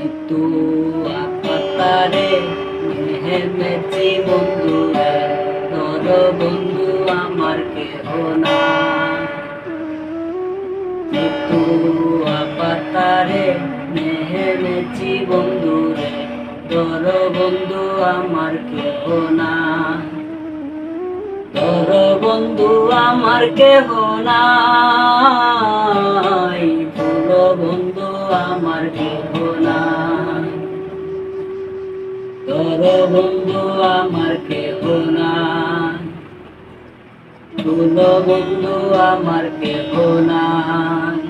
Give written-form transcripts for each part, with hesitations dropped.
মৃত্যু আপাতারে মেহেমেছি বন্ধুরে, তোর বন্ধু আমার কেহ না। মৃত্যু আপাতারে মেহেমেছি বন্ধুরে, তোর বন্ধু আমার কেহ না। তোর বন্ধু আমার কেহ নাই, তোর বন্ধু আমার কেহ নাই, তোর বন্ধু আমার কেহ নাই, তোর বন্ধু আমার কেহ নাই।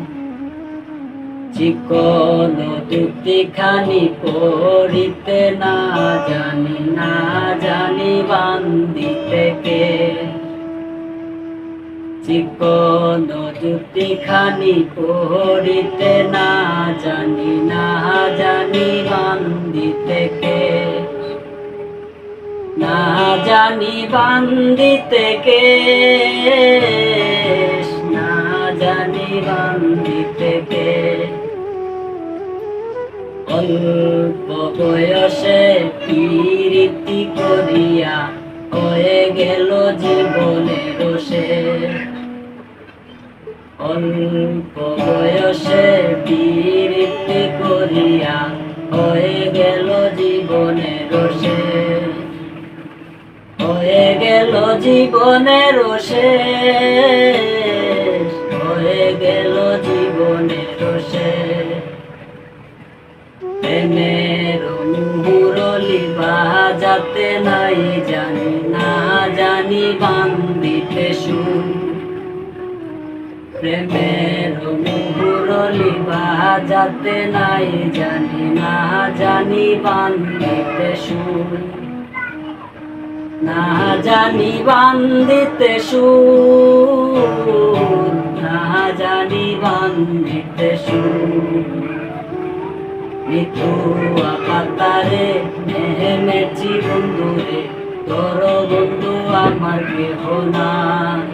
চিকন দুটি খানি পড়িতে না জানি বান্দিতে কে। চিকন দুটি খানি পড়িতে না জানি বান্দিতে কে। না জানি বান্দিতে কে, না জানি বান্দিতে কে। অল্প বয়সে প্রীতি করিয়া হয়ে গেল জীবনের শেষ। অল্প বয়সে প্রীতি করিয়া হয়ে গেল জীবনের শেষ। হয়ে গেল জীবনের শেষ, হয়ে গেল জীবনের শেষ। প্রেমের মুরলি বাজাতে নাই জানি বান্দিতে সুর। প্রেমের মুরলি বাজাতে নাই জানি বান্দিতে সুর। না জানি বান্দিতে সুর, না জানি বান্দিতে সুর। মৃত্যু আপাতারে মেহেমেছি বন্ধুরে, তোর বন্ধু আমার কেহ নাই,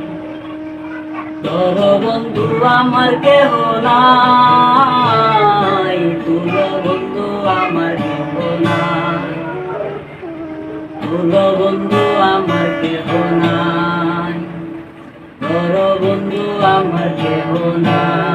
তোর বন্ধু আমার কেহ নাই, তোর বন্ধু আমার কেহ নাই, তোর বন্ধু আমার কেহ নাই, তোর বন্ধু আমার কেহ নাই।